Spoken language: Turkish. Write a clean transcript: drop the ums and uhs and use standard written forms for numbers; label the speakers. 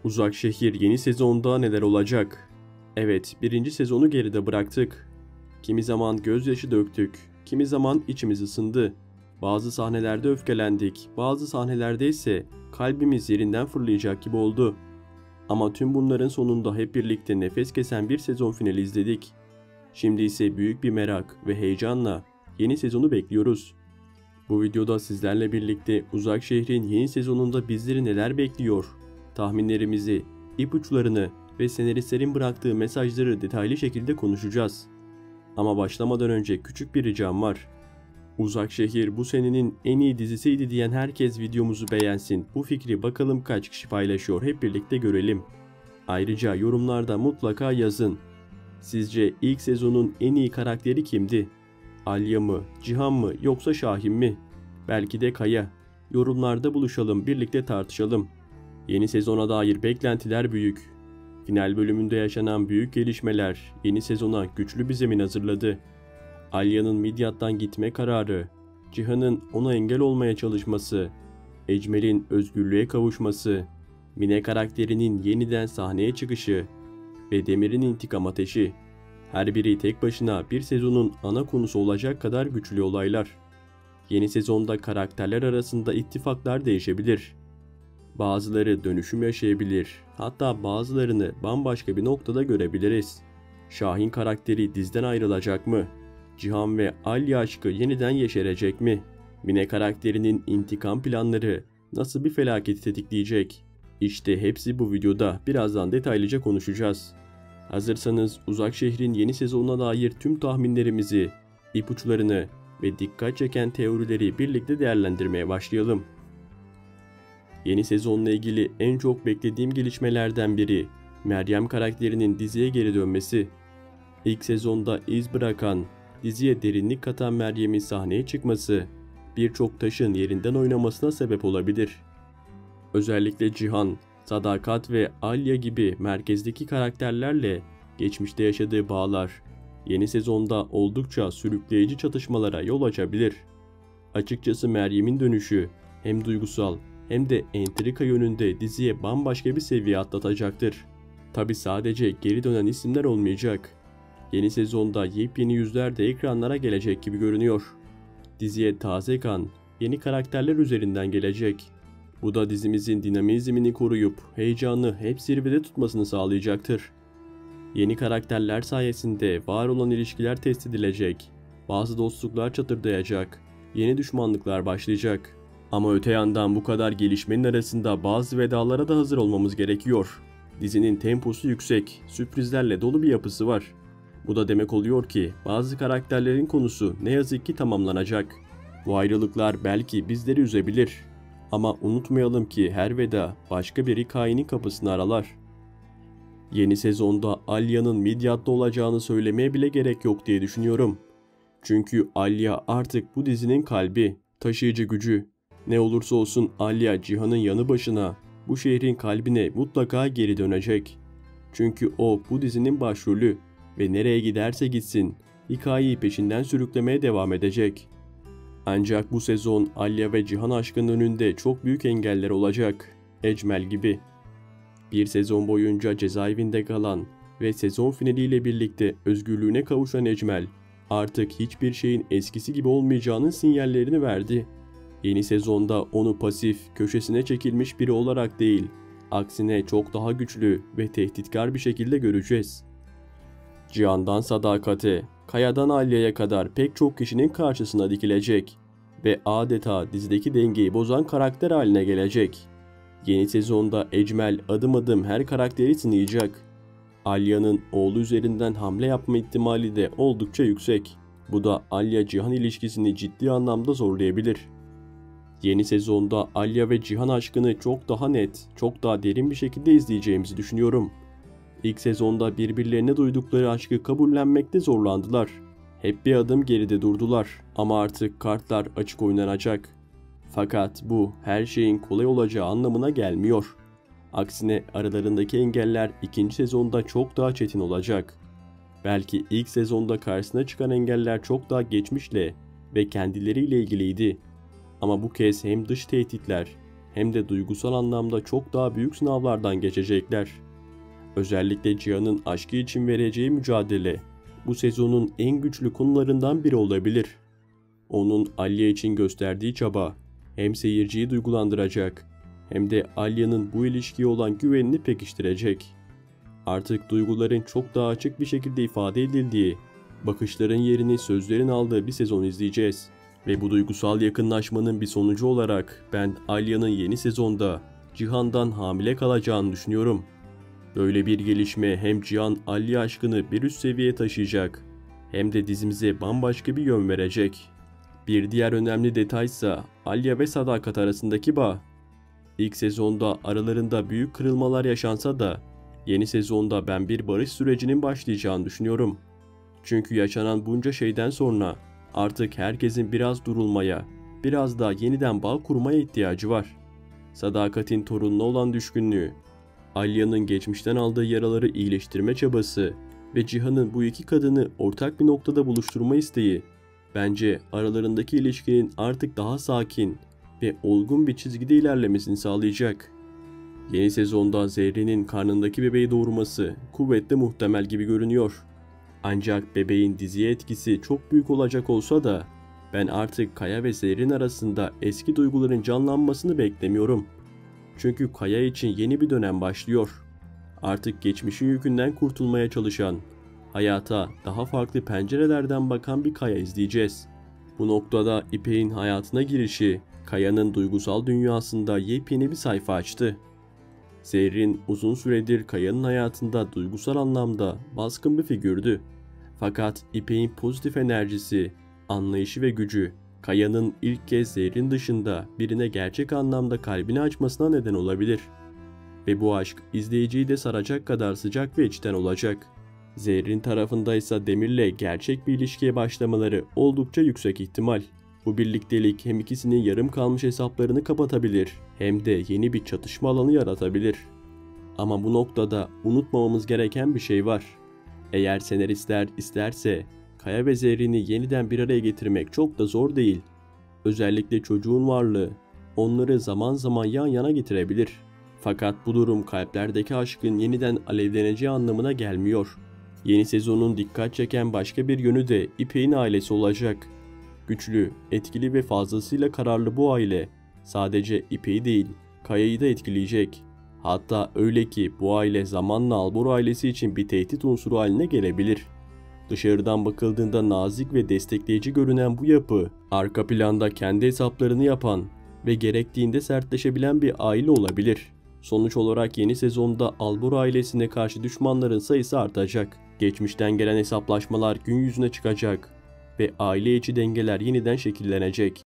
Speaker 1: Uzak Şehir yeni sezonda neler olacak? Evet, birinci sezonu geride bıraktık. Kimi zaman gözyaşı döktük, kimi zaman içimiz ısındı. Bazı sahnelerde öfkelendik, bazı sahnelerde ise kalbimiz yerinden fırlayacak gibi oldu. Ama tüm bunların sonunda hep birlikte nefes kesen bir sezon finali izledik. Şimdi ise büyük bir merak ve heyecanla yeni sezonu bekliyoruz. Bu videoda sizlerle birlikte Uzak Şehir'in yeni sezonunda bizleri neler bekliyor? Tahminlerimizi, ipuçlarını ve senaristlerin bıraktığı mesajları detaylı şekilde konuşacağız. Ama başlamadan önce küçük bir ricam var. Uzak Şehir bu senenin en iyi dizisiydi diyen herkes videomuzu beğensin. Bu fikri bakalım kaç kişi paylaşıyor, hep birlikte görelim. Ayrıca yorumlarda mutlaka yazın. Sizce ilk sezonun en iyi karakteri kimdi? Alya mı, Cihan mı yoksa Şahin mi? Belki de Kaya. Yorumlarda buluşalım, birlikte tartışalım. Yeni sezona dair beklentiler büyük. Final bölümünde yaşanan büyük gelişmeler yeni sezona güçlü bir zemin hazırladı. Alya'nın Midyat'tan gitme kararı, Cihan'ın ona engel olmaya çalışması, Ecmel'in özgürlüğe kavuşması, Mine karakterinin yeniden sahneye çıkışı ve Demir'in intikam ateşi. Her biri tek başına bir sezonun ana konusu olacak kadar güçlü olaylar. Yeni sezonda karakterler arasında ittifaklar değişebilir. Bazıları dönüşüm yaşayabilir, hatta bazılarını bambaşka bir noktada görebiliriz. Şahin karakteri dizden ayrılacak mı? Cihan ve Alya aşkı yeniden yeşerecek mi? Mine karakterinin intikam planları nasıl bir felaketi tetikleyecek? İşte hepsi bu videoda, birazdan detaylıca konuşacağız. Hazırsanız Uzak Şehir'in yeni sezonuna dair tüm tahminlerimizi, ipuçlarını ve dikkat çeken teorileri birlikte değerlendirmeye başlayalım. Yeni sezonla ilgili en çok beklediğim gelişmelerden biri Meryem karakterinin diziye geri dönmesi. İlk sezonda iz bırakan, diziye derinlik katan Meryem'in sahneye çıkması birçok taşın yerinden oynamasına sebep olabilir. Özellikle Cihan, Sadakat ve Alya gibi merkezdeki karakterlerle geçmişte yaşadığı bağlar yeni sezonda oldukça sürükleyici çatışmalara yol açabilir. Açıkçası Meryem'in dönüşü hem duygusal hem de entrika yönünde diziye bambaşka bir seviye atlatacaktır. Tabi sadece geri dönen isimler olmayacak. Yeni sezonda yepyeni yüzler de ekranlara gelecek gibi görünüyor. Diziye taze kan, yeni karakterler üzerinden gelecek. Bu da dizimizin dinamizmini koruyup heyecanı hep zirvede tutmasını sağlayacaktır. Yeni karakterler sayesinde var olan ilişkiler test edilecek, bazı dostluklar çatırdayacak, yeni düşmanlıklar başlayacak. Ama öte yandan bu kadar gelişmenin arasında bazı vedalara da hazır olmamız gerekiyor. Dizinin temposu yüksek, sürprizlerle dolu bir yapısı var. Bu da demek oluyor ki bazı karakterlerin konusu ne yazık ki tamamlanacak. Bu ayrılıklar belki bizleri üzebilir. Ama unutmayalım ki her veda başka bir hikayenin kapısını aralar. Yeni sezonda Alya'nın Midyat'ta olacağını söylemeye bile gerek yok diye düşünüyorum. Çünkü Alya artık bu dizinin kalbi, taşıyıcı gücü. Ne olursa olsun Alya Cihan'ın yanı başına, bu şehrin kalbine mutlaka geri dönecek. Çünkü o bu dizinin başrolü ve nereye giderse gitsin hikayeyi peşinden sürüklemeye devam edecek. Ancak bu sezon Alya ve Cihan aşkının önünde çok büyük engeller olacak. Ecmel gibi. Bir sezon boyunca cezaevinde kalan ve sezon finaliyle birlikte özgürlüğüne kavuşan Ecmel artık hiçbir şeyin eskisi gibi olmayacağının sinyallerini verdi. Yeni sezonda onu pasif, köşesine çekilmiş biri olarak değil, aksine çok daha güçlü ve tehditkar bir şekilde göreceğiz. Cihan'dan Sadakat'e, Kaya'dan Alya'ya kadar pek çok kişinin karşısına dikilecek ve adeta dizideki dengeyi bozan karakter haline gelecek. Yeni sezonda Ecmel adım adım her karakteri sınayacak. Alya'nın oğlu üzerinden hamle yapma ihtimali de oldukça yüksek. Bu da Alya-Cihan ilişkisini ciddi anlamda zorlayabilir. Yeni sezonda Alya ve Cihan aşkını çok daha net, çok daha derin bir şekilde izleyeceğimizi düşünüyorum. İlk sezonda birbirlerine duydukları aşkı kabullenmekte zorlandılar. Hep bir adım geride durdular ama artık kartlar açık oynanacak. Fakat bu her şeyin kolay olacağı anlamına gelmiyor. Aksine aralarındaki engeller ikinci sezonda çok daha çetin olacak. Belki ilk sezonda karşısına çıkan engeller çok daha geçmişle ve kendileriyle ilgiliydi. Ama bu kez hem dış tehditler hem de duygusal anlamda çok daha büyük sınavlardan geçecekler. Özellikle Cihan'ın aşkı için vereceği mücadele bu sezonun en güçlü konularından biri olabilir. Onun Alya için gösterdiği çaba hem seyirciyi duygulandıracak hem de Alya'nın bu ilişkiye olan güvenini pekiştirecek. Artık duyguların çok daha açık bir şekilde ifade edildiği, bakışların yerini sözlerin aldığı bir sezon izleyeceğiz. Ve bu duygusal yakınlaşmanın bir sonucu olarak ben Alya'nın yeni sezonda Cihan'dan hamile kalacağını düşünüyorum. Böyle bir gelişme hem Cihan-Alya aşkını bir üst seviyeye taşıyacak hem de dizimize bambaşka bir yön verecek. Bir diğer önemli detaysa Alya ve Sadakat arasındaki bağ. İlk sezonda aralarında büyük kırılmalar yaşansa da yeni sezonda ben bir barış sürecinin başlayacağını düşünüyorum. Çünkü yaşanan bunca şeyden sonra artık herkesin biraz durulmaya, biraz daha yeniden bağ kurmaya ihtiyacı var. Sadakat'in torununa olan düşkünlüğü, Alya'nın geçmişten aldığı yaraları iyileştirme çabası ve Cihan'ın bu iki kadını ortak bir noktada buluşturma isteği, bence aralarındaki ilişkinin artık daha sakin ve olgun bir çizgide ilerlemesini sağlayacak. Yeni sezonda Zerrin'in karnındaki bebeği doğurması kuvvetle muhtemel gibi görünüyor. Ancak bebeğin diziye etkisi çok büyük olacak olsa da ben artık Kaya ve Zerrin arasında eski duyguların canlanmasını beklemiyorum. Çünkü Kaya için yeni bir dönem başlıyor. Artık geçmişin yükünden kurtulmaya çalışan, hayata daha farklı pencerelerden bakan bir Kaya izleyeceğiz. Bu noktada İpek'in hayatına girişi, Kaya'nın duygusal dünyasında yepyeni bir sayfa açtı. Zerrin uzun süredir Kaya'nın hayatında duygusal anlamda baskın bir figürdü. Fakat İpek'in pozitif enerjisi, anlayışı ve gücü, Kaya'nın ilk kez Zerrin dışında birine gerçek anlamda kalbini açmasına neden olabilir. Ve bu aşk izleyiciyi de saracak kadar sıcak ve içten olacak. Zerrin tarafındaysa Demir'le gerçek bir ilişkiye başlamaları oldukça yüksek ihtimal. Bu birliktelik hem ikisinin yarım kalmış hesaplarını kapatabilir hem de yeni bir çatışma alanı yaratabilir. Ama bu noktada unutmamamız gereken bir şey var. Eğer senaristler isterse Kaya ve Zerrin'i yeniden bir araya getirmek çok da zor değil. Özellikle çocuğun varlığı onları zaman zaman yan yana getirebilir. Fakat bu durum kalplerdeki aşkın yeniden alevleneceği anlamına gelmiyor. Yeni sezonun dikkat çeken başka bir yönü de İpek'in ailesi olacak. Güçlü, etkili ve fazlasıyla kararlı bu aile sadece İpek'i değil, Kaya'yı da etkileyecek. Hatta öyle ki bu aile zamanla Albor ailesi için bir tehdit unsuru haline gelebilir. Dışarıdan bakıldığında nazik ve destekleyici görünen bu yapı, arka planda kendi hesaplarını yapan ve gerektiğinde sertleşebilen bir aile olabilir. Sonuç olarak yeni sezonda Albor ailesine karşı düşmanların sayısı artacak. Geçmişten gelen hesaplaşmalar gün yüzüne çıkacak ve aile içi dengeler yeniden şekillenecek.